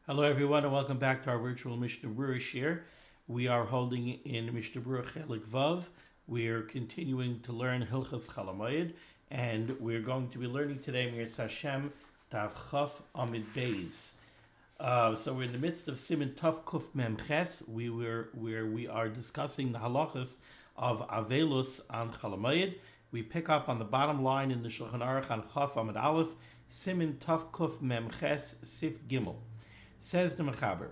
Hello, everyone, and welcome back to our virtual Mishnah Berurah share. We are holding in Mishnah Berurah Chelik Vav. We're continuing to learn Hilchas Chalamayid, and we're going to be learning today Mirz Hashem Tav Chaf Amid Beis. So we're in the midst of Siman Tav Kuf Mem Ches, where we are discussing the halachas of Avelus on Chalamayid. We pick up on the bottom line in the Shulchan Aruch on Chaf Amid Aleph, Siman Tav Kuf Mem Ches Sif Gimel. Says the Mechaber,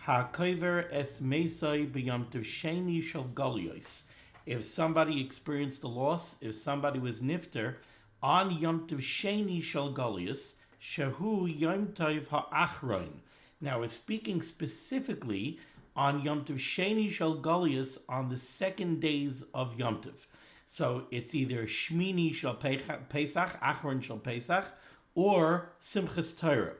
HaKover es meisai b'yom tov sheni shel galuyos. If somebody experienced a loss, if somebody was nifter, on yom tov sheni shel galuyos, shehu yom tov ha'achroin. Now we're speaking specifically on yom tov sheni shel galuyos on the second days of yom tov. So it's either shmini shel Pesach, achron shel Pesach, or simchas Torah.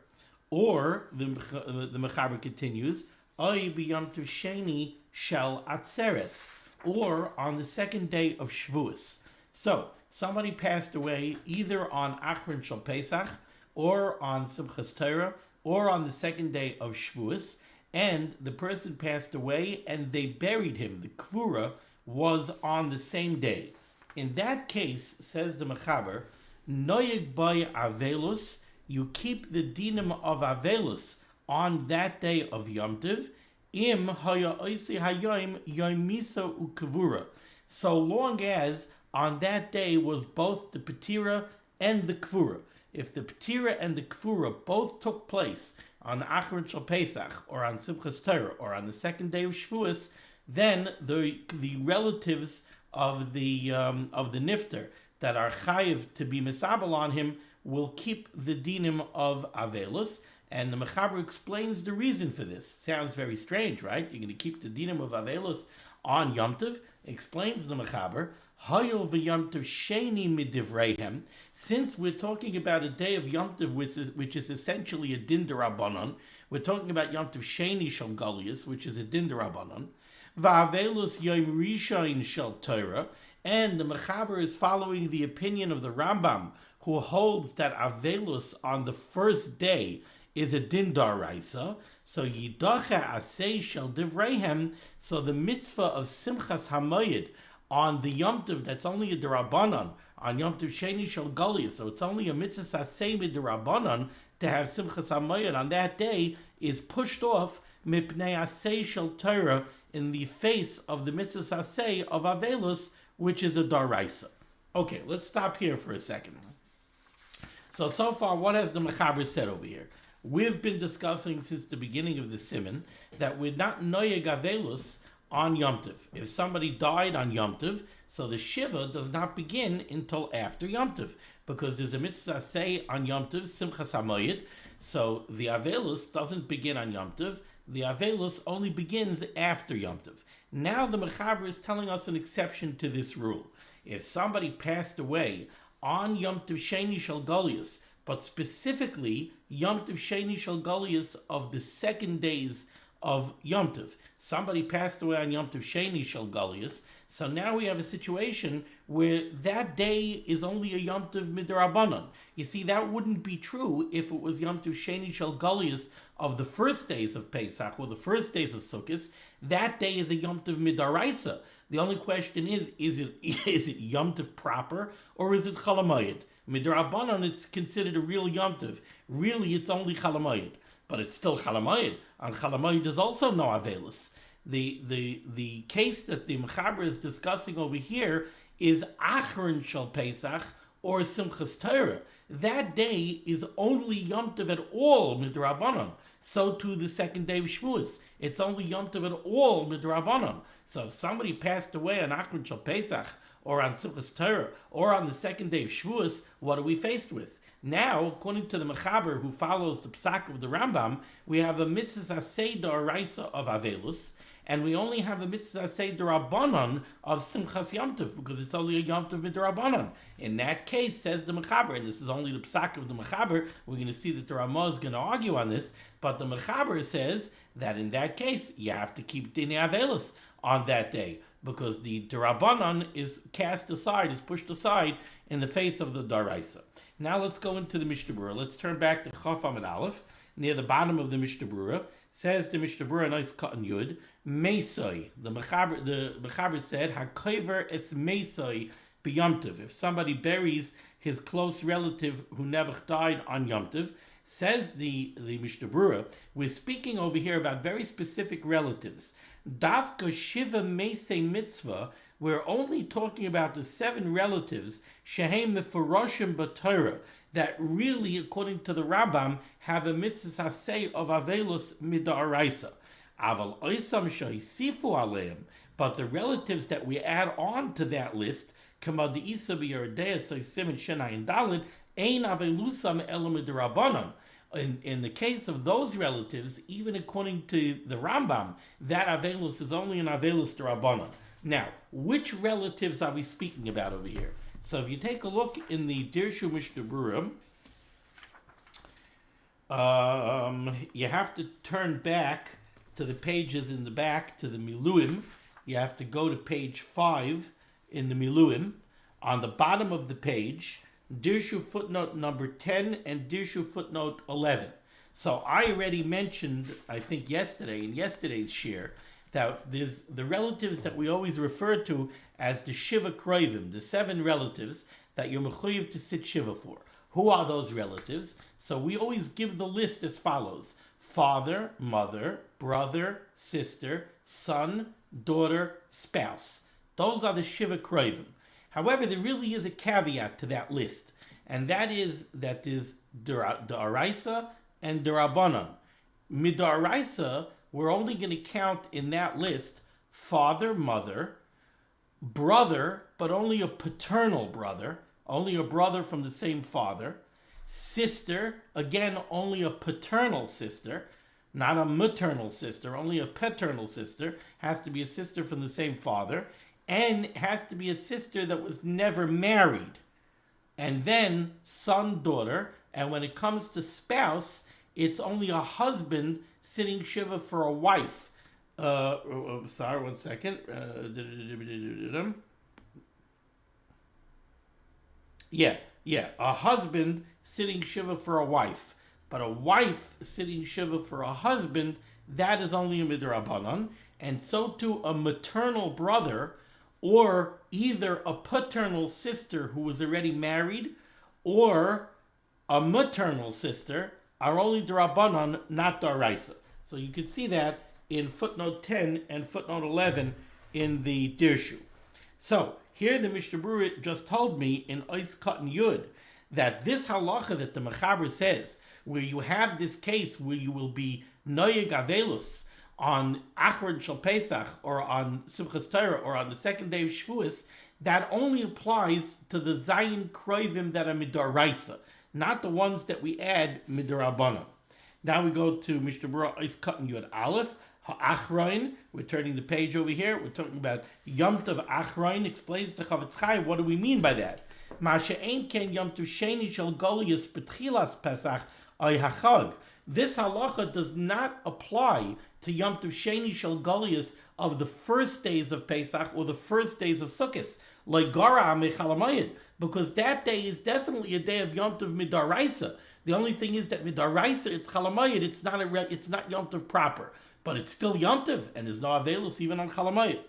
Or, the Mechaber continues, Oy b'yom tov sheni shel atzeres, or on the second day of Shavuos. So, somebody passed away either on Achron shel Pesach, or on Simchas Torah, or on the second day of Shavuos, and the person passed away and they buried him. The Kvura was on the same day. In that case, says the Mechaber, Noyeg by Avelus, you keep the dinim of Avelus on that day of Yom Tov, im haya oisi hayom yom misa ukavura, so long as on that day was both the Petira and the Kvura. If the Petira and the Kvura both took place on Achron Shel Pesach, or on Simchas Torah, or on the second day of Shavuos, then the relatives of the nifter that are chayiv to be misabel on him will keep the dinim of Avelus, and the Mechaber explains the reason for this. Sounds very strange, right? You're going to keep the dinim of Avelus on Yom Tov. Explains the Mechaber, Hayol v'Yom Tov sheni midivreihem. Since we're talking about a day of Yom Tov, which is essentially a din d'Rabbanan, we're talking about Yom Tov sheni shel Galuyos, which is a din d'Rabbanan, va'Avelus yom rishon shel Torah, and the Mechaber is following the opinion of the Rambam, who holds that Avelus on the first day is a din d'oraisa. So yidacha asay shel divreihem. So the mitzvah of Simchas Hamoyed on the Yom Tov, that's only a d'Rabbanan, on Yom Tov sheni shel Galuyos, so it's only a mitzvah asay d'Rabbanan to have Simchas Hamoyed on that day, is pushed off mipnei asay shel Torah in the face of the mitzvah asay of Avelus, which is a d'oraisa. Okay, let's stop here for a second. So far, what has the Mechaber said over here? We've been discussing since the beginning of the Siman that we're not noyeg Avelus on Yom Tov. If somebody died on Yom Tov, so the Shiva does not begin until after Yom Tov, because there's a mitzvah say on Yom Tov, Simchas HaMoyed, so the Avelus doesn't begin on Yom Tov, the Avelus only begins after Yom Tov. Now the Mechaber is telling us an exception to this rule. If somebody passed away on Yom Tov Sheni Shel Galuyos, but specifically Yom Tov Sheni Shel Galuyos of the second days of Yom Tov. Somebody passed away on Yom Tov Sheni Shel Galuyos, so now we have a situation where that day is only a Yom Tov Midrabanan. You see, that wouldn't be true if it was Yom Tov Sheni Shel Galuyos of the first days of Pesach or the first days of Sukkot. That day is a Yom Tov Midaraisa. The only question is it Yom Tov proper, or is it Chalamayid? Midrabanan, it's considered a real Yom Tov. Really, it's only Chalamayid, but it's still Chalamayid. On Chalamayid, there's also no Avelus. The case that the Mechaber is discussing over here is Achron Shel Pesach or Simchas Torah. That day is only Yom Tov at all, Midrabanan. So too the second day of Shavuos. It's only Yom Tov at all, Midrabanan. So if somebody passed away on Achron Shel Pesach, or on Simchas Torah, or on the second day of Shavuos, what are we faced with? Now, according to the Mechaber, who follows the Psak of the Rambam, we have a mitzvah asay d'oraisa of Avelus, and we only have a mitzvah asay d'Rabbanan of Simchas Yom Tov, because it's only a Yom Tov midrabanan. In that case, says the Mechaber, and this is only the Psak of the Mechaber, we're going to see that the Ramah is going to argue on this, but the Mechaber says that in that case, you have to keep Dini Avelus on that day, because the D'Rabbanan is cast aside, is pushed aside in the face of the Daraisa. Now let's go into the Mishnah Berurah. Let's turn back to Chaf Amid Aleph. near the bottom of the Mishnah Berurah. Says the Mishnah Berurah, nice cotton yud, Mesoi. The Mechaber said, HaKover es Mesoi b'Yom Tov. If somebody buries his close relative who never died on Yom Tov, says the Mishnah Berurah, we're speaking over here about very specific relatives. Davka Shiva Meisei Mitzvah, we're only talking about the 7 relatives, Shehem Mefuroshim B'Torah, that really, according to the Rambam, have a mitzvah hasei of Avelus Midaraisa. Aval Oisam Shayisifu Aleim, but the relatives that we add on to that list, Kama de Isa B'Yeridea Soisim and Shenai and Dalid, Ein Avelusam Elam Midarabanan. In the case of those relatives, even according to the Rambam, that Avelus is only an Avelus Darabanan. Now, which relatives are we speaking about over here? So if you take a look in the Dirshu Mishnah Berurah, you have to turn back to the pages in the back, to the Miluim. You have to go to page 5 in the Miluim. On the bottom of the page, Dirshu footnote number 10 and Dirshu footnote 11. So I already mentioned, I think yesterday, in yesterday's share, that there's the relatives that we always refer to as the Shiva Kroivim, the 7 relatives that you're mechuyev to sit Shiva for. Who are those relatives? So we always give the list as follows: father, mother, brother, sister, son, daughter, spouse. Those are the Shiva Kroivim. However, there really is a caveat to that list, and that is Daraisa and Darabanan. Midaraisa, we're only going to count in that list father, mother, brother, but only a paternal brother, only a brother from the same father, sister, again, only a paternal sister, not a maternal sister, only a paternal sister, has to be a sister from the same father, and has to be a sister that was never married. And then son, daughter, and when it comes to spouse, it's only a husband sitting Shiva for a wife. Sorry, one second. A husband sitting Shiva for a wife. But a wife sitting Shiva for a husband, that is only a midrabanan. And so too a maternal brother, or either a paternal sister who was already married, or a maternal sister, are only darabanan, not daraisa. So you can see that in footnote 10 and footnote 11 in the Dirshu. So here the Mishnah Berurah just told me in Ois Katan Yud that this halacha that the Mechaber says, where you have this case where you will be noyeg avelus on Achron Shal Pesach or on Simchas Torah or on the second day of Shavuos, that only applies to the Zayin Kroivim that are midaraisa, not the ones that we add midarabana. Now we go to Mishnah Berurah Ois Katan Yud Aleph, Ha'achroin. We're turning the page over here. We're talking about Yom Tov Achroin. Explains to Chavetz Chaim, what do we mean by that? Masha ein ken Yom Tov Sheni Shel Golius B'tchilas Pesach Ay Hachag. This halacha does not apply to Yom Tov Sheni Shel Golius of the first days of Pesach or the first days of Sukkot, like Gara Mechalamayid, because that day is definitely a day of Yom Tov Midaraisa. The only thing is that Midaraisa, it's Chalamayid, it's not Yom Tov proper, but it's still Yom Tov, and there's no Avelus even on Chalamayid.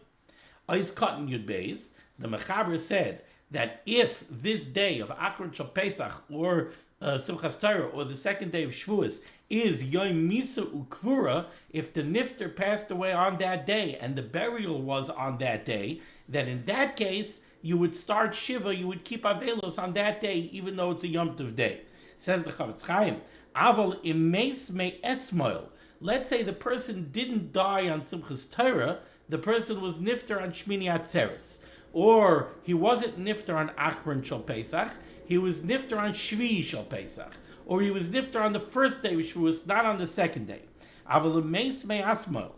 Ois Katan Yud Beis, the Mechaber said that if this day of Achron Shal Pesach or Simchas Torah or the second day of Shavuos is Yom Misa Ukvura, if the Nifter passed away on that day and the burial was on that day, then in that case, you would start Shiva, you would keep Avelos on that day, even though it's a Yom Tov day. Says the Chavetz Chaim, Aval Imes Me Esmoil. Let's say the person didn't die on Simchas Torah, the person was Nifter on Shmini Atzeres. Or he wasn't Nifter on Achron Shal Pesach, he was Nifter on Shvi Shal Pesach. Or he was Nifter on the first day of Shavuos, not on the second day. Aval Imes Me Esmoil.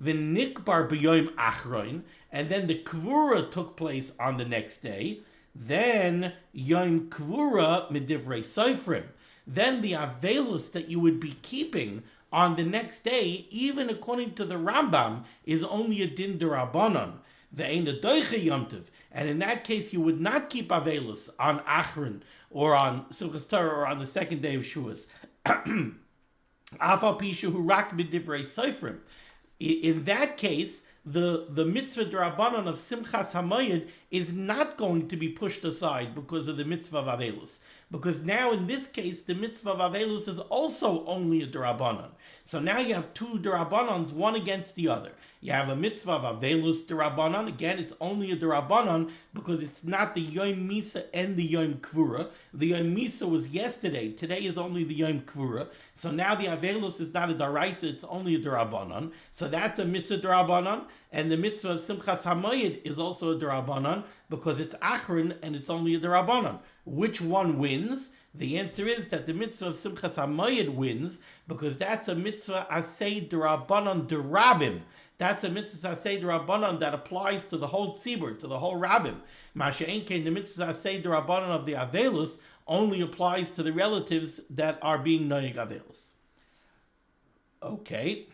V'nikbar b'yoyim achroin, and then the kvura took place on the next day. Then yom kvura midivrei soifrim. Then the avelus that you would be keeping on the next day, even according to the Rambam, is only a din derabanan. Ve'ein a doiche yom tov, and in that case you would not keep avelus on achron or on Simchas Torah or on the second day of Shavuos. Afal pishu hu rak b'divrei seifrim. In that case, the mitzvah d'Rabbanan of Simchas Hamayid is not going to be pushed aside because of the mitzvah of Avelus. Because now in this case, the mitzvah of Avelus is also only a d'Rabbanan. So now you have two d'Rabbanans, one against the other. You have a mitzvah of Avelus d'Rabbanan. Again, it's only a d'Rabbanan because it's not the Yom Misa and the Yom Kvura. The Yom Misa was yesterday. Today is only the Yom Kvura. So now the Avelus is not a d'Oraisa, it's only a d'Rabbanan. So that's a mitzvah d'Rabbanan. And the mitzvah of Simchas Hamayid is also a d'Rabbanan because it's Achron and it's only a d'Rabbanan. Which one wins? The answer is that the mitzvah of Simchas Hamayid wins because that's a mitzvah asay d'Rabbanan d'Rabim. That's a mitzvah asay d'Rabbanan that applies to the whole tzibur, to the whole rabbim. Masha'en kein, the mitzvah asay d'Rabbanan of the Avelus only applies to the relatives that are being noyeg Avelus. Okay.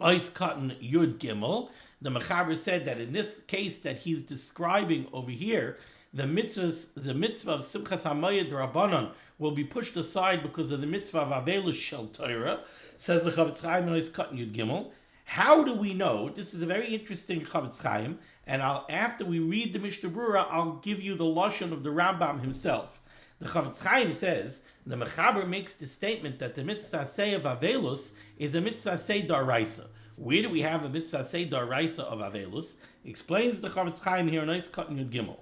Ois Cotton Yud Gimel. The Mechaber said that in this case that he's describing over here, the mitzvah of Simchas Hamayid Rabbanan will be pushed aside because of the mitzvah of Avelus Shel Torah. Says the Chavetz Chaim in Ois Cotton Yud Gimel. How do we know? This is a very interesting Chavetz Chaim, and after we read the Mishnah Berurah, I'll give you the lashon of the Rambam himself. The Chavetz Chaim says the Mechaber makes the statement that the mitzvah say of Avelus is a mitzvah say d'Oraisa. Where do we have a mitzvah say d'Oraisa of Avelus? Explains the Chavetz Chaim here in Ois Cotton Yud Gimel.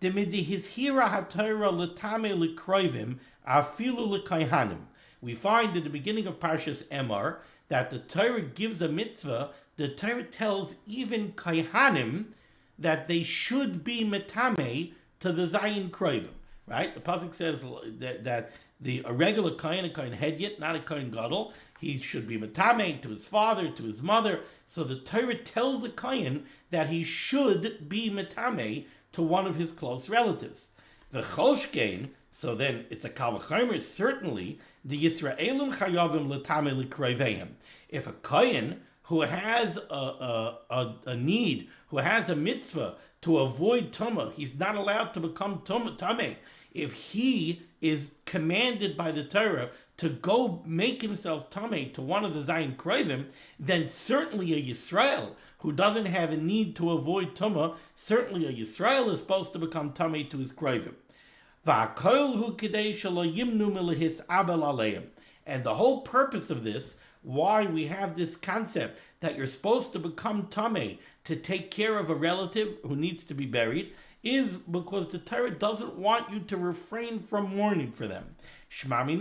Demidi hishira HaTorah l'tamei l'kroivim afilu l'kayhanim. We find in the beginning of Parshas Emor that the Torah gives a mitzvah. The Torah tells even kayhanim that they should be metame to the zayin kroivim. Right? The pasuk says that a regular kohen, a kohen hedyot, not a kohen gadol, he should be metame to his father, to his mother. So the Torah tells a kohen that he should be metame to one of his close relatives. The cholshkein, so then it's a kal v'chomer, certainly the Yisraelim chayavim letame l'kroiveim. If a kohen who has a need, who has a mitzvah to avoid tumah, he's not allowed to become tameh. If he is commanded by the Torah to go make himself tameh to one of the zayin kroivim, then certainly a Yisrael who doesn't have a need to avoid tumah, certainly a Yisrael is supposed to become tameh to his kroivim. And the whole purpose of this, why we have this concept that you're supposed to become tameh to take care of a relative who needs to be buried, is because the Torah doesn't want you to refrain from mourning for them. So again,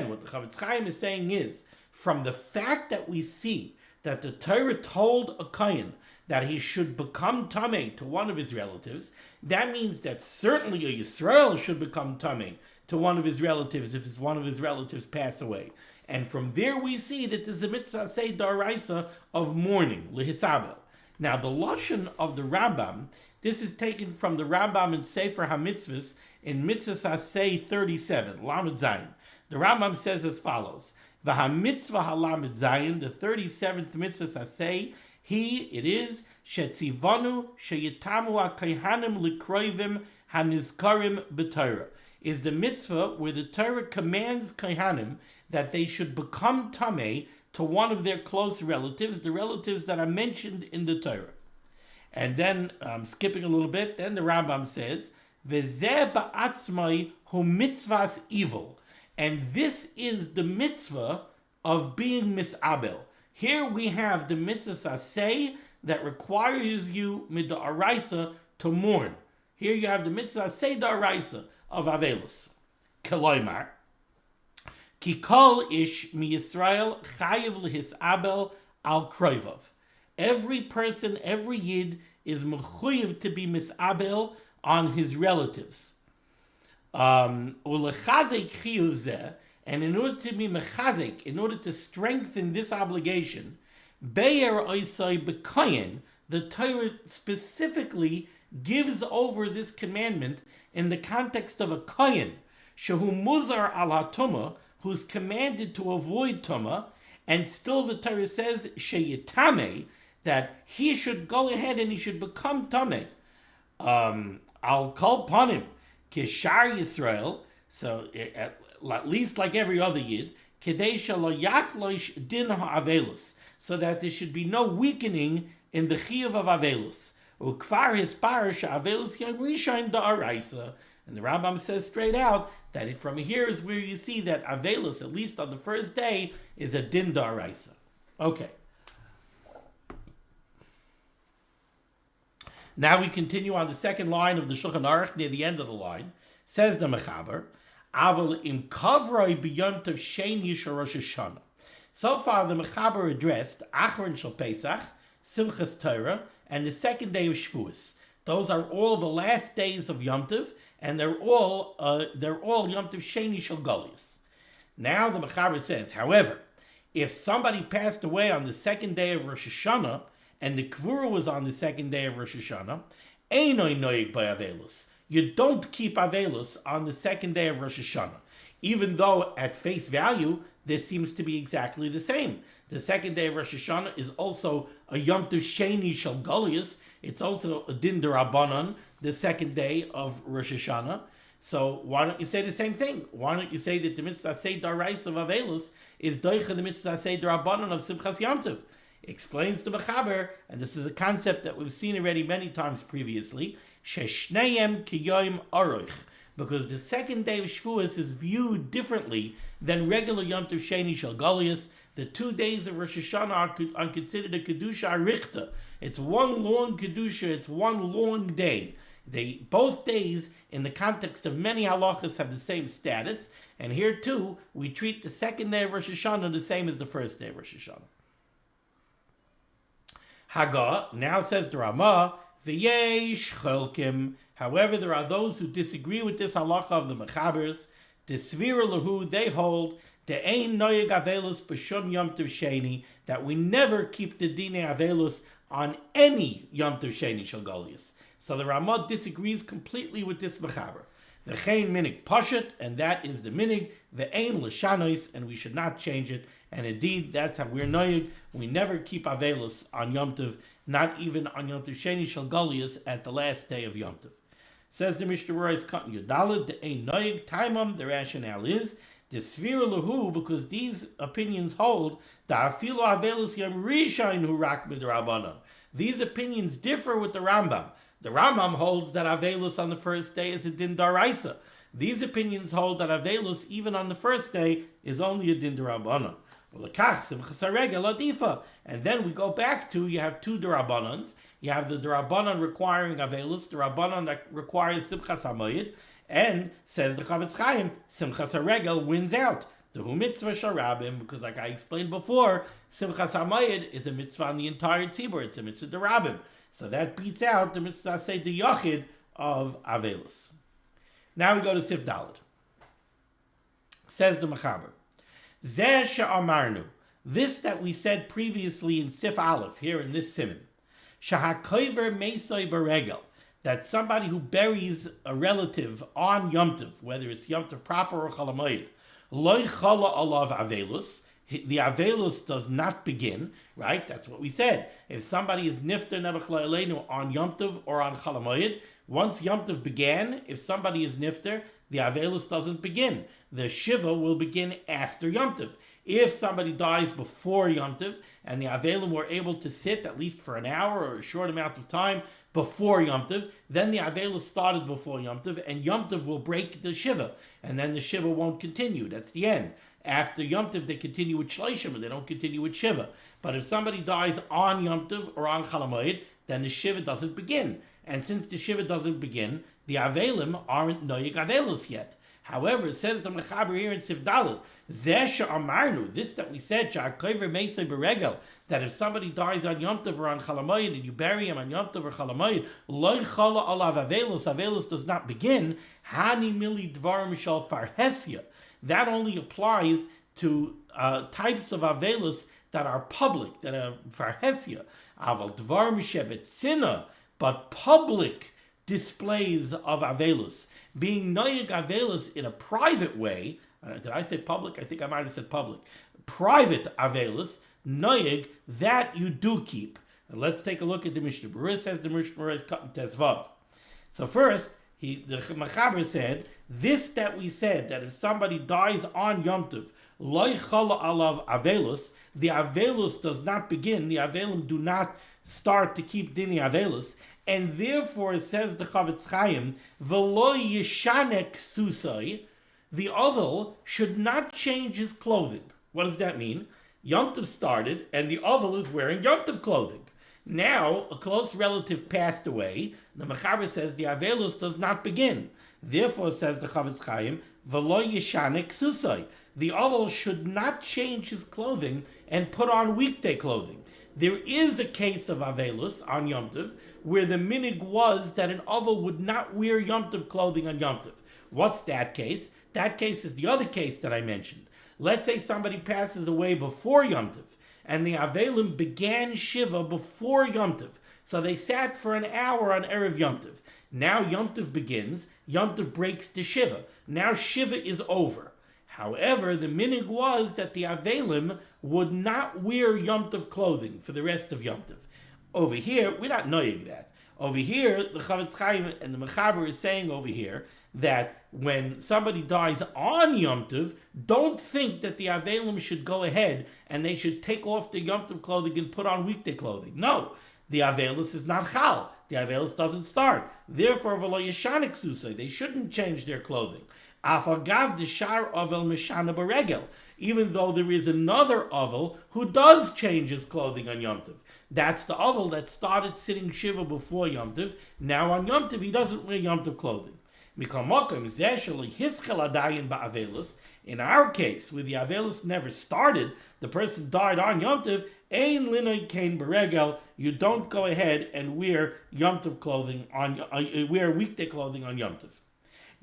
what the Chavetz Chaim is saying is, from the fact that we see that the Torah told a kohen that he should become tameh to one of his relatives, that means that certainly a Yisrael should become tameh to one of his relatives if one of his relatives pass away. And from there we see that there's a mitzvah say d'Oraisa of mourning, lehisabel. Now the lashon of the Rambam, this is taken from the Rambam in Sefer HaMitzvahs in Mitzvahs Asay 37, Lamed Zayin. The Rambam says as follows: V'hamitzvah halamed Zayin, the 37th Mitzvahs Asay, it is shetzivanu sheyitamu hakayhanim likroivim hanizkarim b'Torah, is the mitzvah where the Torah commands kayhanim that they should become tameh to one of their close relatives, the relatives that are mentioned in the Torah. And then, skipping a little bit, then the Rambam says, V'zeh ba'atzmai hu mitzvahs evil. And this is the mitzvah of being misabel. Here we have the mitzvah asay that requires you mid'araisa to mourn. Here you have the mitzvah asay da'araisa of Avelus. Keloimar, Ki kol ish mi Yisrael chayiv lehisabel al kroivav. Every person, every yid is mechuyev to be misabel on his relatives. Ulechazek chiyuv zeh, and in order to be mechazek, in order to strengthen this obligation, be'er oisai b'koyen, the Torah specifically gives over this commandment in the context of a kohen, shehu muzar al hatumah, who's commanded to avoid tumah, and still the Torah says sheyitame, that he should go ahead and he should become tameh. I'll call upon him. Kishar Yisrael, so at least like every other Yid, Kadesha lo yachloish din ha'avelus, so that there should be no weakening in the chiyuv of avelus. Ukvar hispar she'avelus yom rishon da'araisa. And the Rambam says straight out that from here is where you see that avelus, at least on the first day, is a din da'araisa. Okay. Now we continue on the second line of the Shulchan Aruch, near the end of the line. Says the Mechaber, Aval im kavroi b'yom tov sheni shel Rosh Hashanah. So far, the Mechaber addressed Achron shel Pesach, Simchas Torah, and the second day of Shavuos. Those are all the last days of Yom Tov, and they're all Yom Tov Sheni shel Golius. Now the Mechaber says, however, if somebody passed away on the second day of Rosh Hashanah, and the Kvura was on the second day of Rosh Hashanah, Einoi noyig by Avelus. You don't keep Avelus on the second day of Rosh Hashanah, even though at face value, this seems to be exactly the same. The second day of Rosh Hashanah is also a Yom Tov Sheni Shel Golius. It's also a Din D'Rabbanan, the second day of Rosh Hashanah. So why don't you say the same thing? Why don't you say that the Mitzvah Aseh D'Oraisa of Avelus is Doicha the Mitzvah Aseh D'Rabbanan of Simchas Yom Tov? Explains the Mechaber, and this is a concept that we've seen already many times previously, Sheshneim Kiyoim Aruch, because the second day of Shavuos is viewed differently than regular Yom Tov Sheni Shel Golius. The 2 days of Rosh Hashanah are considered a Kedusha Arichta. It's one long Kedusha, it's one long day. Both days, in the context of many halachas, have the same status, and here too, we treat the second day of Rosh Hashanah the same as the first day of Rosh Hashanah. Haga, now says the Ramah, V'yesh cholkim. However, there are those who disagree with this halacha of the Mechabers. The Svira Lahu, they hold, the Ein Noyeg Avelus B'Shum Yom Tov Sheni, that we never keep the Dine Avelus on any Yom Tov Sheni Shel Golius. So the Ramah disagrees completely with this Mechaber. The Chein Minig Pashat, and that is the Minig, the Ein L'Shanois, and we should not change it. And indeed, that's how we're Noyeg. We never keep Avelus on Yom Tov, not even on Yom Tov Sheni Shel Golius at the last day of Yom Tov. Says the Mishnah Berurah is Katan Yudalid, the Ein Noyeg Taimam, the rationale is, the Svira Lahu, because these opinions hold, the Afilu Avelus Yom Rishon Hu Rak Midrabanan. These opinions differ with the Rambam. The Rambam holds that Avelus on the first day is a Din D'Oraisa. These opinions hold that Avelus, even on the first day, is only a Din D'Rabbanan. And then we go back to, you have two D'Rabbanans. You have the D'Rabbanan requiring Avelus, the D'Rabbanan that requires Simchas HaMoyed, and, says the Chavetz Chaim, Simchas HaRegel wins out. The Hu Mitzvah Sharabim, because like I explained before, Simchas HaMoyed is a mitzvah on the entire tzibur. It's a mitzvah D'Rabim. So that beats out the mitzvah say the Yachid of Avelus. Now we go to Sif Daled. Says the Mechaber, Zeh she'amarnu, this that we said previously in Sif Aleph, here in this Siman, Shahakoiver Meisoi Beregel, that somebody who buries a relative on Yom Tov, whether it's Yom Tov proper or Chol HaMoed, Loi Chala Alav Avelus, the Avelus does not begin, right? That's what we said. If somebody is Nifter Nebuchadnezzar Elenu on Yom Tov or on Chol HaMoed, once Yom Tov began, if somebody is Nifter, the Avelus doesn't begin. The Shiva will begin after Yom Tov. If somebody dies before Yom Tov, and the Avelim were able to sit at least for an hour or a short amount of time before Yom Tov, then the Avelus started before Yom Tov, and Yom Tov will break the Shiva, and then the Shiva won't continue. That's the end. After Yom Tov, they continue with Shloshim, and they don't continue with Shiva. But if somebody dies on Yom Tov or on Chol HaMoed, then the Shiva doesn't begin. And since the Shiva doesn't begin, the Avelim aren't Noyeg Avelus yet. However, it says the Mechaber here in Sif Daled, Zeh she'amarnu, this that we said, Sha'akoiver Meisei Beregel, that if somebody dies on Yom Tov or on Chol HaMoed, and you bury him on Yom Tov or Chol HaMoed, Loi Chala Alav Avelus, Avelus does not begin, Hani Mili Dvarim Shel Farhesia. That only applies to types of Avelus that are public, that are Farhesia. Aval Dvarim Shebetzina, but public displays of Avelus. Being Noyeg Avelus in a private way, did I say public? I think I might have said public. Private Avelus, Noyeg, that you do keep. And let's take a look at the Mishnah Berurah. Says the Mishnah Berurah is Katan Tezvav. So first, The Mechaber said, this that we said, that if somebody dies on Yom Tov, loy chala alav avelus, the avelus does not begin, the avelim do not start to keep dini avelus, and therefore, says the Chavetz Chaim, v'lo yishanek susai, the oval should not change his clothing. What does that mean? Yom Tov started, and the oval is wearing Yom Tov clothing. Now, a close relative passed away. The Mechaber says the avelus does not begin. Therefore, says the Chavetz Chaim, v'lo yishanek susai, the oval should not change his clothing and put on weekday clothing. There is a case of avelus on Yom Tov where the minig was that an oval would not wear Yom Tov clothing on Yom Tov. What's that case? That case is the other case that I mentioned. Let's say somebody passes away before Yom Tov, and the avelim began Shiva before Yom Tov. So they sat for an hour on Erev Yom Tov. Now Yom Tov begins, Yom Tov breaks the Shiva. Now Shiva is over. However, the minig was that the avelim would not wear Yom Tov clothing for the rest of Yom Tov. Over here, we're not knowing that. Over here, the Chavetz Chaim and the Mechaber is saying over here that when somebody dies on Yom Tov, don't think that the avelim should go ahead and they should take off the Yom Tov clothing and put on weekday clothing. No, the avelus is not chal. The avelus doesn't start. Therefore, v'lo yishanek susay, they shouldn't change their clothing. Afagav deshar ovel mishana beregel, even though there is another ovel who does change his clothing on Yom Tov. That's the ovel that started sitting Shiva before Yom Tov. Now on Yom Tov, he doesn't wear Yom Tov clothing. In our case, where the avelus never started, the person died on Yom Tov, ein linoi kain beregel, you don't go ahead and wear Yom Tov clothing wear weekday clothing on Yom Tov.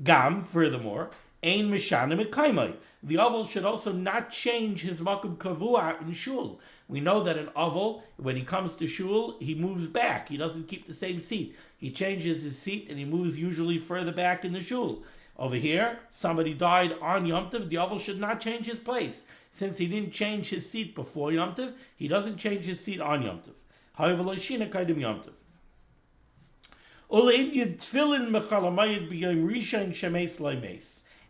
Gam, furthermore, ein mishana mekaimai. The oval should also not change his makom kavua in shul. We know that an oval, when he comes to shul, he moves back. He doesn't keep the same seat. He changes his seat and he moves usually further back in the shul. Over here, somebody died on Yom Tov, the oval should not change his place. Since he didn't change his seat before Yom Tov, he doesn't change his seat on Yom Tov. However, lo shina kaidim Yom Tov.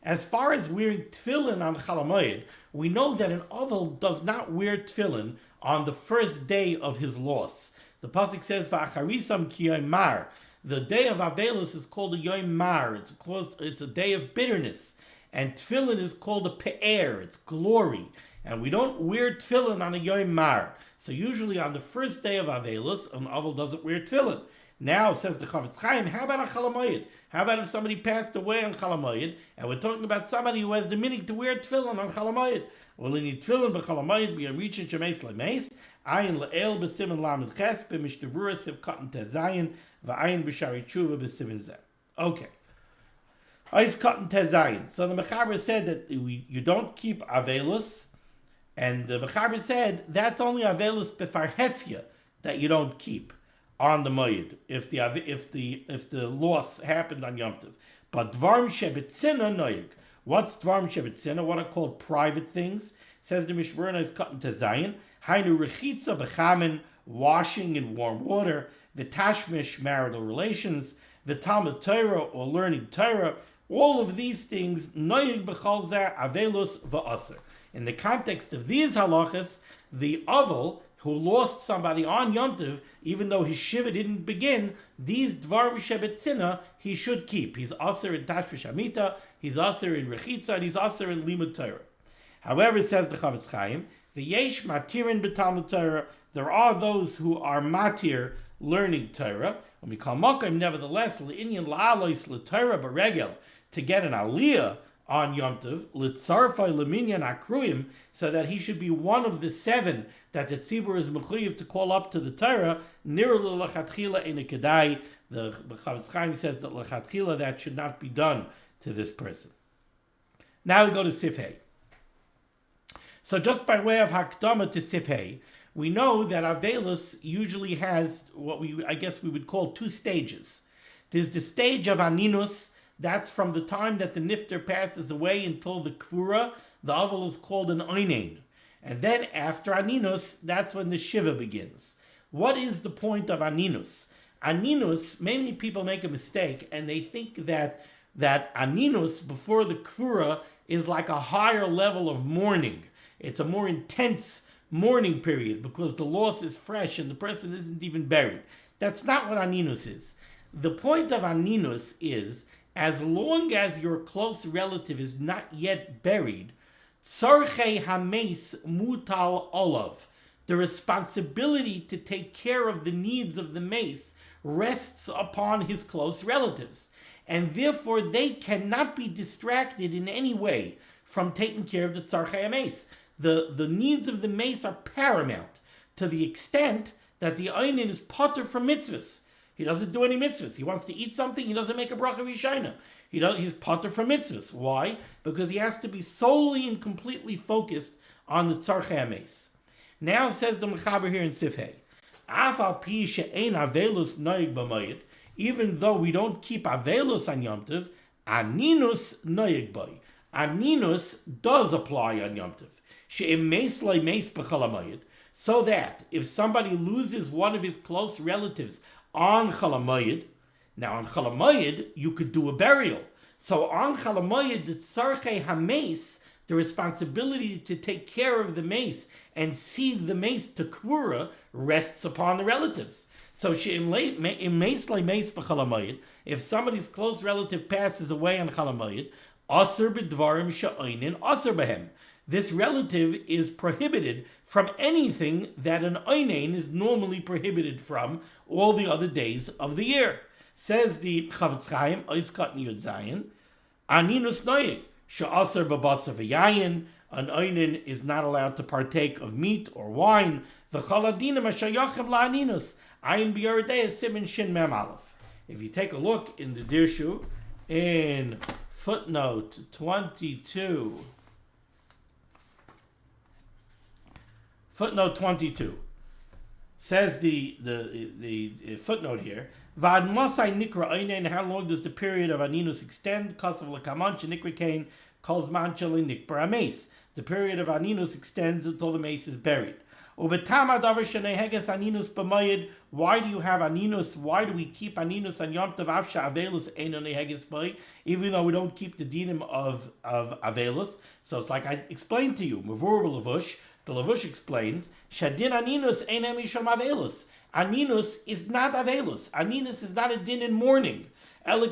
As far as wearing tefillin on Chalamayid, we know that an oval does not wear tefillin on the first day of his loss. The pasuk says, "Va'acharisam ki yom mar." The day of Avelus is called a yom mar. It's a day of bitterness, and tefillin is called a pe'er. It's glory, and we don't wear tefillin on a yom mar. So usually on the first day of Avelus, an oval doesn't wear tefillin. Now, says the Chavetz Chaim, how about a Chalamayid? How about if somebody passed away on Chalamayid, and we're talking about somebody who has the minig to wear tefillin on Chalamayid? Well, in tefillin b'Chalamayid b'yom rishon shemeis lemeis, ayin le'el b'siman lamed ches b'Mishnah Berurah siv katan tezayin v'ayin b'shari tshuva b'siman zeh. Okay. Ayis katan tezayin. So the Mechaber said that you don't keep avelus, and the Mechaber said that's only avelus b'farhesia that you don't keep on the Moed, if the loss happened on Yom Tov. But Dvarm Shebetzina Noyig. What's Dvarm Shebetzina? What are called private things? Says the Mishnah Berurah is cut into Zayin. Hainu Rechitza Bechamin, washing in warm water. V'tashmish, marital relations. V'talmud Torah, or learning Torah. All of these things, Noyig B'chol Zeh, Avelus V'aser. In the context of these halachas, the Avel, who lost somebody on Yom Tov, even though his Shiva didn't begin, these Dvarim Shebetzina he should keep. He's Aser in Tashvish Amita, he's Aser in Rechitza, and he's Aser in Limud Torah. However, says the Chavetz Chaim, V'yesh matirin b'Talmud Torah, there are those who are matir learning Torah, and we call Mokim, nevertheless, L'inyan La'alois L'Torah B'Regel, to get an Aliyah on Yom Tov, L'tzarfai L'minyan Akruyim, so that he should be one of the 7 that the tzibur is mechuyev to call up to the Torah. Nir l'lachatchila in a kedai. The Chavetz Chaim says that l'chatchila that should not be done to this person. Now we go to Sifhei. So just by way of hakdama to Sifhei, we know that Avelus usually has what we would call 2 stages. There's the stage of Aninus. That's from the time that the nifter passes away until the kvura. The avel is called an oinein. And then after Aninus, that's when the Shiva begins. What is the point of Aninus? Aninus, many people make a mistake and they think that aninus before the kfura is like a higher level of mourning. It's a more intense mourning period because the loss is fresh and the person isn't even buried. That's not what aninus is. The point of aninus is, as long as your close relative is not yet buried, tzarchei hameis mutal olav, the responsibility to take care of the needs of the mace rests upon his close relatives. And therefore they cannot be distracted in any way from taking care of the tzarchei hameis. The needs of the mace are paramount to the extent that the einin is potter from mitzvahs. He doesn't do any mitzvahs. He wants to eat something, he doesn't make a bracha v'yishayna. He's potter from mitzvahs. Why? Because he has to be solely and completely focused on the tzarchei hameis. Now says the Mechaber here in Sifhei, Afal pi she'ein avelus noig b'mayit, even though we don't keep avelus on Yom Tov, aninus noig b'y. Aninus does apply on Yom Tov. She'im meis loy meis b'chol hamayit, so that if somebody loses one of his close relatives on Chol hamayit, now on Chol hamayit you could do a burial. So on Chol hamayit, the tzarchei hameis, the responsibility to take care of the mace and seed the mace to kvura, rests upon the relatives. So if somebody's close relative passes away on Chol hamayit, aser b'dvarim she'oinin aser b'hem. This relative is prohibited from anything that an oinen is normally prohibited from all the other days of the year. Says the Chavetz Chaim, Oiskat Yud Zayin, Aninus Noyig, She'aser b'basar v'yayin, an oinen is not allowed to partake of meat or wine. The Chaladinam Ashayachim la'aninus, Ayin b'yaredei Siman Shin Mem Aleph. If you take a look in the Dirshu, in footnote 22, says the footnote here, Vad Mosai Nikra Einen, how long does the period of Aninus extend? Kasav Lakamancha Nikra Kain calls Manchali Nikbar Ames. The period of Aninus extends until the mace is buried. Ubetama Davar Sheneheges Aninus B'mayid. Why do you have Aninus? Why do we keep Aninus on Yom Tov Avsha Avelus Ein Neheges B'ay? Even though we don't keep the dinim of Avelus. So it's like I explained to you, Mavur Lavush. The Lavush explains, Shadin Aninus Ein Misham Avelus. Aninus is not Avelus. Aninus is not a din in mourning. The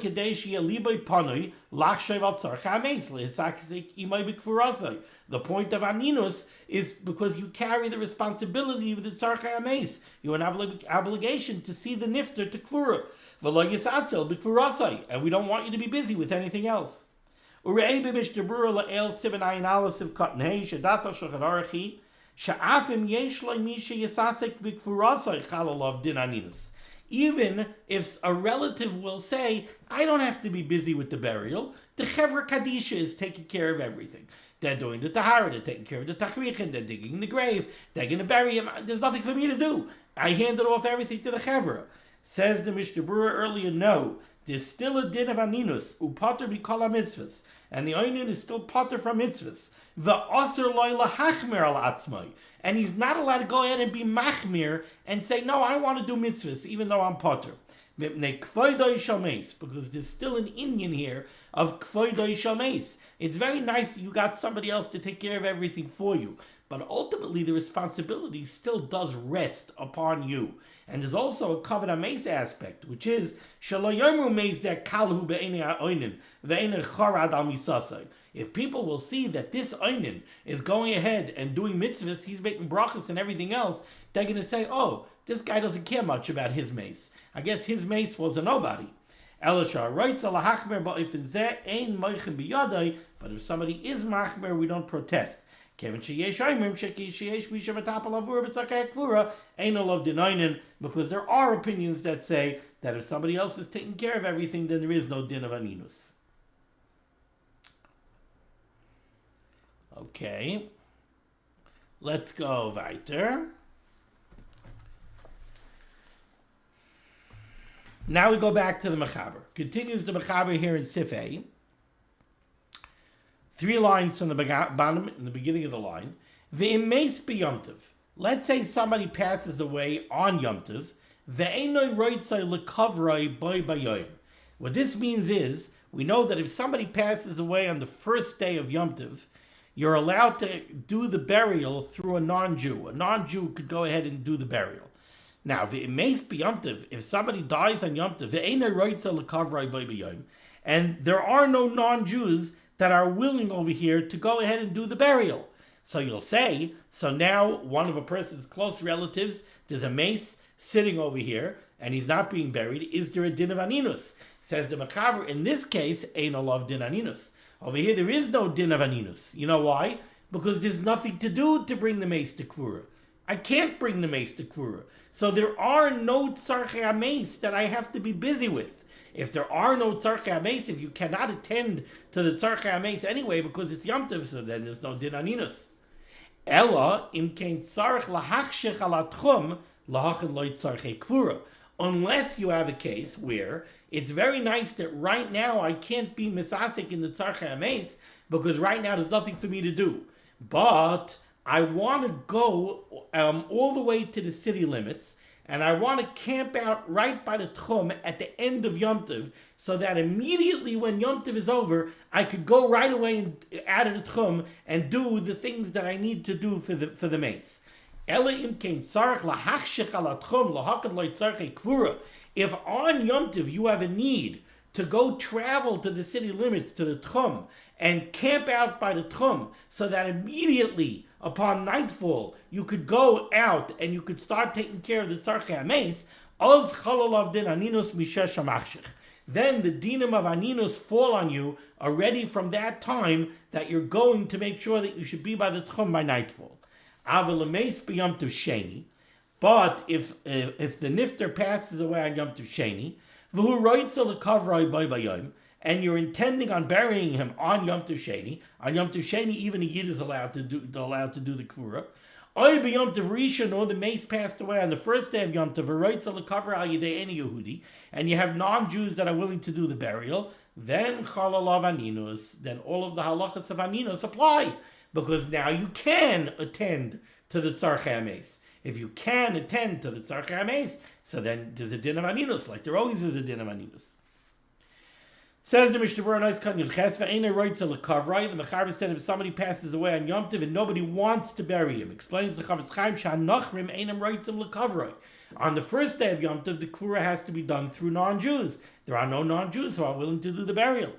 point of Aninus is because you carry the responsibility of the Tzarchei Hameis. You have an obligation to see the nifter to Kfura. And we don't want you to be busy with anything else. Mishnah Berurah la'el Siman ayin aleph siv katan hey shadasal shulchan aruch sha'afim yesh lo mi sheyasasek b'kfurasai chalalav din aninus. Even if a relative will say, I don't have to be busy with the burial, the Chevra Kadisha is taking care of everything. They're doing the Tahara, they're taking care of the Tachrichin, they're digging the grave, they're going to bury him. There's nothing for me to do. I handed off everything to the Chevra. Says the Mishnah Berurah earlier, no, there's still a din of Aninus, upater b'kol mitzvahs, and the Einin is still pater from mitzvahs. The Aser loy lahachmer al atzmai. And he's not allowed to go ahead and be machmir and say, no, I want to do mitzvahs, even though I'm potter. Because there's still an Indian here of kvoidoi shalmeis. It's very nice that you got somebody else to take care of everything for you. But ultimately, the responsibility still does rest upon you. And there's also a kavod hameis aspect, which is if people will see that this einin is going ahead and doing mitzvahs, he's making brachas and everything else, they're going to say, oh, this guy doesn't care much about his mace. I guess his mace was a nobody. But if somebody is machmer, we don't protest. Because there are opinions that say that if somebody else is taking care of everything, then there is no din of aninus. Okay, let's go weiter. Now we go back to the Mechaber. Continues the Mechaber here in Sifei. 3 lines from the bottom, in the beginning of the line. Ve'im meis b'Yom Tov. Let's say somebody passes away on Yom Tov. Ve'enoi roitzai lekavroi boy bayom. What this means is, we know that if somebody passes away on the first day of Yom Tov, you're allowed to do the burial through a non-Jew. A non-Jew could go ahead and do the burial. Now, if somebody dies on Yom Tov, and there are no non-Jews that are willing over here to go ahead and do the burial. So you'll say, so now one of a person's close relatives, there's a mace sitting over here, and he's not being buried. Is there a din of aninus? Says the Machaber, in this case, ain't no love din aninus. Over here, there is no din of aninus. You know why? Because there's nothing to do to bring the mace to Kvura. I can't bring the mace to Kvura. So there are no tzarchei mace that I have to be busy with. If there are no tzarchei mace, if you cannot attend to the tzarchei mace anyway because it's Yom Tov, so then there's no din aninus. Ella im kein tzarch lahachshech ala tchum lahachad lo tzarchei Kvura. Unless you have a case where it's very nice that right now I can't be misasik in the tzarchei mace because right now there's nothing for me to do. But I want to go all the way to the city limits, and I want to camp out right by the Tchum at the end of Yom Tov, so that immediately when Yom Tov is over, I could go right away and out of the Tchum and do the things that I need to do for the mace. If on Yom Tov you have a need to go travel to the city limits, to the Tchum, and camp out by the Tchum, so that immediately upon nightfall you could go out and you could start taking care of the tzarchei hameis, oz chalalav din aninus mishesh hamachshich. Then the dinim of aninus fall on you already from that time that you're going to make sure that you should be by the Tchum by nightfall. Aval hameis b'yom tov sheni. But if the nifter passes away on Yom Tov Sheni, v'hu roitza l'kavroi boy bayom, and you're intending on burying him on Yom Tov Sheni even a Yid is allowed to do the Kvura. Oy b'Yom Tov Rishon, or the mace passed away on the first day of Yom Tov, v'roitza l'kavroi al yidei any Yehudi, and you have non-Jews that are willing to do the burial, then chalalav aninus, then all of the halachas of aninus apply, because now you can attend to the tzarchei hameis. If you can attend to the tzarchei hameis, so then there's a din of aninus, like there always is a din of aninus. Says the Mishnah Berurah, nice cut. The Mechaber said if somebody passes away on Yom Tov and nobody wants to bury him, explains the Chavetz Chaim Shanachrim Einam Roitzim L'Kavroi. On the first day of Yom Tov, the Kvura has to be done through non-Jews. There are no non-Jews who are willing to do the burial.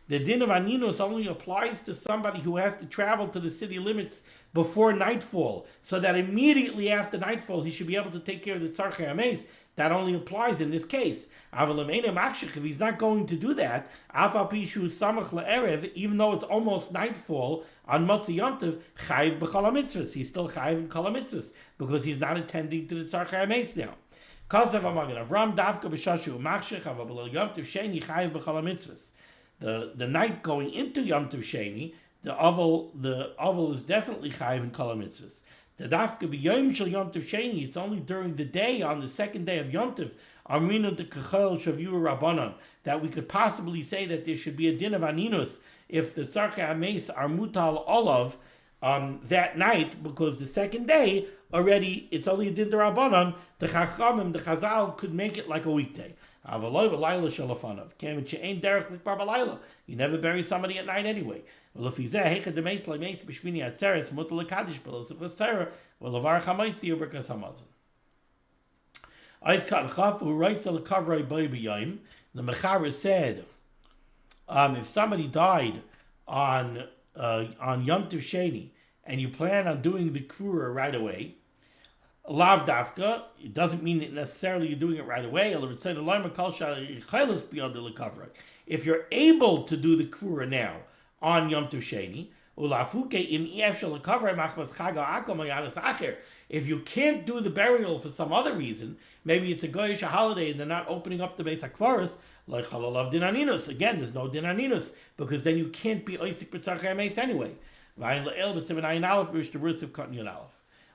The din of aninus only applies to somebody who has to travel to the city limits before nightfall, so that immediately after nightfall he should be able to take care of the tzarchei hameis. That only applies in this case. If he's not going to do that, even though it's almost nightfall on Motzi Yom Tov, chayiv b'chol mitzvahs. He's still chayiv in kol mitzvahs because he's not attending to the tzarchei hameis now. The night going into Yom Tov Sheni, the oval is definitely chayiv in kol mitzvahs. The dafka b'yom shel Yom Tov Sheni, it's only during the day, on the second day of Yom Tov, amrinu de kachel shavu rabbanon, that we could possibly say that there should be a din of aninus if the tzarchei hameis are mutal olav that night, because the second day already it's only a din de rabbanon. The chachamim, the chazal, could make it like a weekday. You never bury somebody at night anyway. Well, if the Mechaber said, if somebody died on Yom Tov Sheni and you plan on doing the Kvura right away, Lav dafka, it doesn't mean that necessarily you're doing it right away. If you're able to do the Kvura now on Yom Tov Sheni, if you can't do the burial for some other reason, maybe it's a goyish holiday and they're not opening up the Beis HaKvaros, like Chalalav Din Aninus. Again, there's no Din Aninus, because then you can't be Oisik B'tzarchei hameis anyway.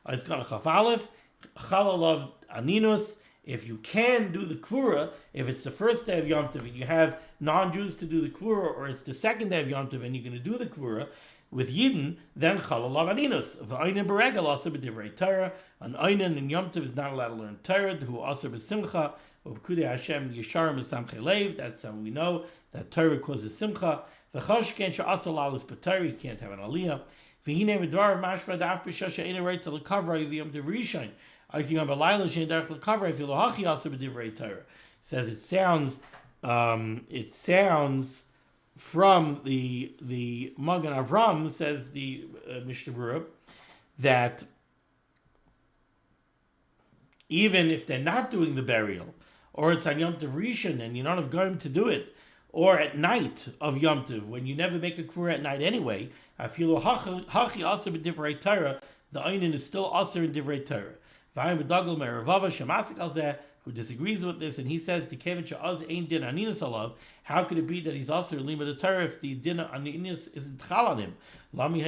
It's got a Chaf Aleph, Chalalav Aninus. If you can do the Kvura, if it's the first day of Yom Tov and you have non-Jews to do the Kvura, or it's the second day of Yom Tov and you're going to do the Kvura, with Yidden, then Chalalav Aninus. V'aynin Beregel also b'divrei Torah. An Aynin in Yom Tov is not allowed to learn Torah. Who also b'simcha. V'b'kudei Hashem Yisharim B'samchei Leiv. That's how we know that Torah causes simcha. V'chosh ken she'asal lalus b'Torah. You can't have an aliyah. V'hinei medvar mashma daf b'shasha eina reitz l'kavra yom tov rishon. Arking on b'layla she'en derech l'kavra if yilohachi also b'divrei Torah. Says it sounds from the Magen Avram, says the Mishnah Berurah, that even if they're not doing the burial, or it's on Yom Tov Rishon and you don't have goyim to do it, or at night of Yom Tov, when you never make a kvura at night anyway, afilu hachi also b'divrei Torah, the einin is still also in divrei Torah. V'ayim b'dagel me'eravava shemasik al zeh, who disagrees with this, and he says, how could it be that he's also in limud Torah if the din aninus isn't chal on him? Okay,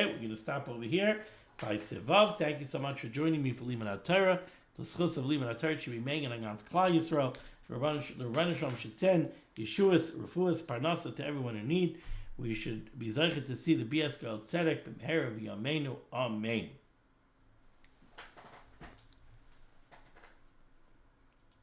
we're going to stop over here by Sevav. Thank you so much for joining me for limud Torah. The schus of limud Torah should be made in Agans Klal Yisrael. The Rebbeinu Shalom should send Yeshuas, Refuas, Parnasa to everyone in need. We should be zeichet to see the BS Gal Tzedek b'mehera v'yameinu. Amen.